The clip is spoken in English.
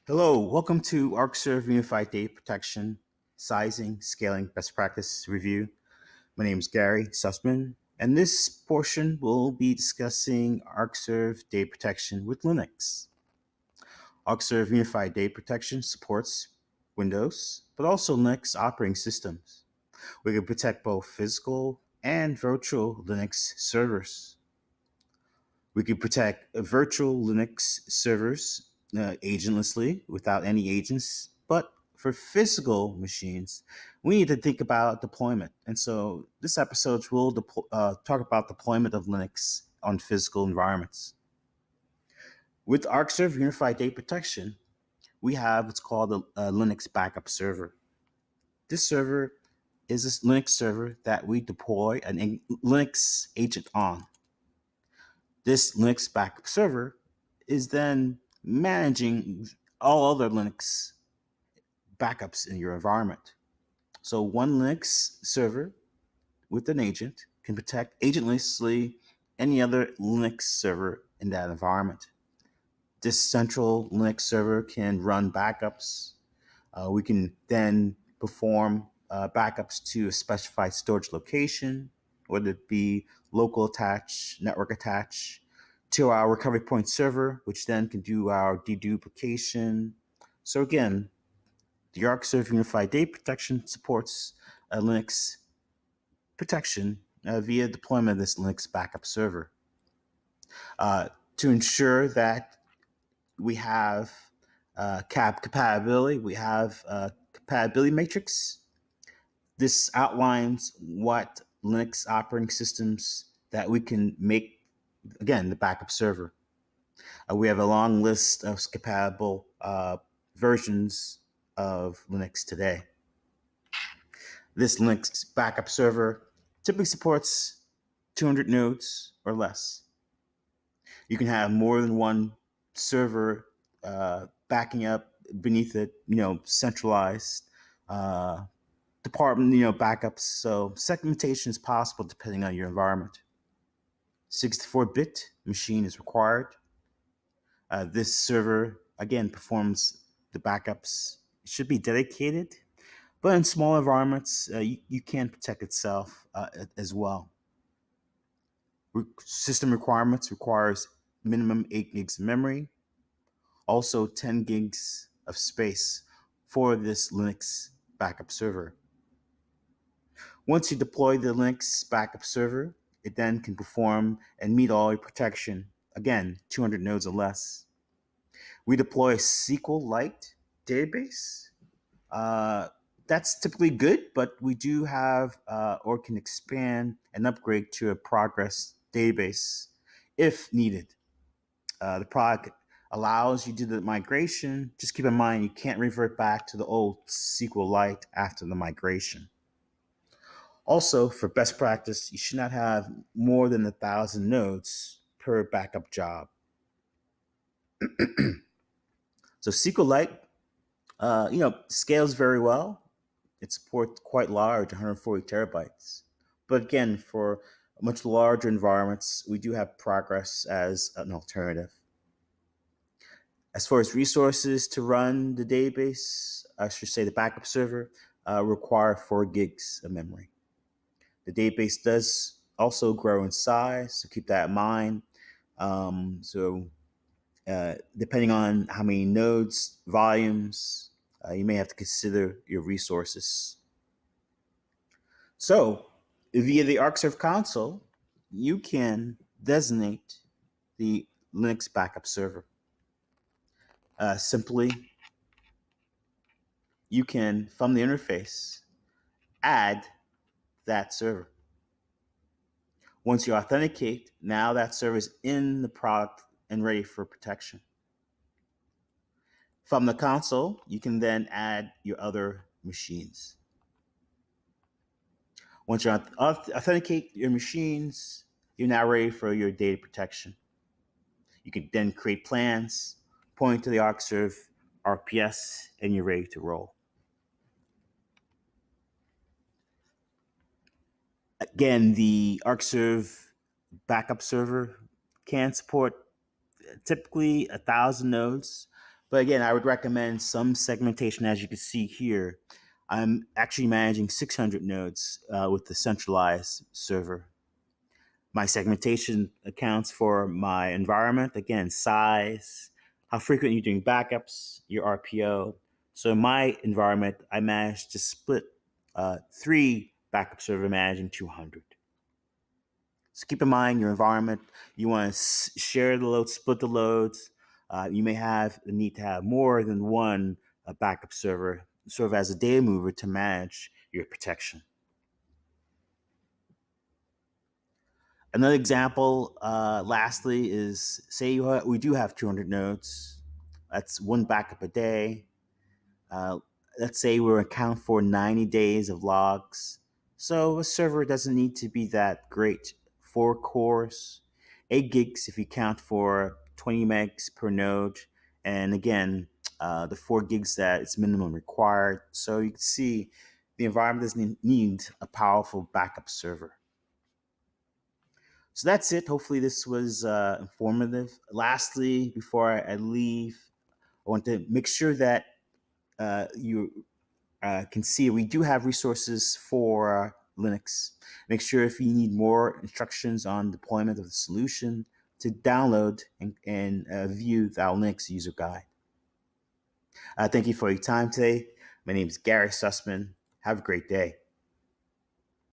Hello, welcome to Arcserve Unified Data Protection Sizing, Scaling Best Practice Review. My name is Gary Sussman, and this portion will be discussing Arcserve Data Protection with Linux. Arcserve Unified Data Protection supports Windows, but also Linux operating systems. We can protect both physical and virtual Linux servers. We can protect virtual Linux servers agentlessly without any agents. But for physical machines, we need to think about deployment. And so this episode will talk about deployment of Linux on physical environments. With Arcserve Unified Data Protection, we have what's called a Linux backup server. This server is a Linux server that we deploy a Linux agent on. This Linux backup server is then managing all other Linux backups in your environment. So one Linux server with an agent can protect agentlessly any other Linux server in that environment. This central Linux server can run backups. We can then perform backups to a specified storage location, whether it be local attached, network attached, to our recovery point server, which then can do our deduplication. So again, the Arcserve Unified Data Protection supports Linux protection via deployment of this Linux backup server. To ensure that we have compatibility, we have compatibility matrix. This outlines what Linux operating systems that we can make, again, the backup server. We have a long list of compatible versions of Linux today. This Linux backup server typically supports 200 nodes or less. You can have more than one server backing up beneath it, centralized department, backups. So segmentation is possible depending on your environment. 64-bit machine is required. This server, again, performs the backups. It should be dedicated, but in small environments, you can protect itself as well. System requirements requires minimum 8 gigs of memory, also 10 gigs of space for this Linux backup server. Once you deploy the Linux backup server, it then can perform and meet all your protection. Again, 200 nodes or less. We deploy a SQLite database. That's typically good, but we do have or can expand and upgrade to a Progress database if needed. The product allows you to do the migration. Just keep in mind you can't revert back to the old SQLite after the migration. Also, for best practice, you should not have more than 1,000 nodes per backup job. So SQLite, scales very well. It supports quite large, 140 terabytes. But again, for much larger environments, we do have Progress as an alternative. As far as resources to run the database, I should say the backup server, require 4 gigs of memory. The database does also grow in size, so keep that in mind. Depending on how many nodes, volumes, you may have to consider your resources. So, via the Arcserve console, you can designate the Linux backup server. Simply, you can, from the interface, add that server. Once you authenticate, now that server is in the product and ready for protection. From the console, you can then add your other machines. Once you authenticate your machines, you're now ready for your data protection. You can then create plans, point to the Arcserve RPS, and you're ready to roll. Again, the Arcserve backup server can support typically 1,000 nodes, But again, I would recommend some segmentation. As you can see here, I'm actually managing 600 nodes with the centralized server. My segmentation accounts for my environment, again, size, how frequent you're doing backups, your RPO. So in my environment, I managed to split three backup server managing 200. So keep in mind your environment. You want to share the load, split the loads. You may have the need to have more than one backup server serve as a data mover to manage your protection. Another example, lastly, is say we do have 200 nodes. That's one backup a day. Uh, let's say we account for 90 days of logs. So a server doesn't need to be that great. 4 cores, 8 gigs if you count for 20 megs per node. And again, the 4 gigs that it's minimum required. So you can see the environment doesn't need a powerful backup server. So that's it. Hopefully, this was informative. Lastly, before I leave, I want to make sure that you can see we do have resources for Linux. Make sure if you need more instructions on deployment of the solution to download and view the Linux user guide. Thank you for your time today. My name is Gary Sussman. Have a great day.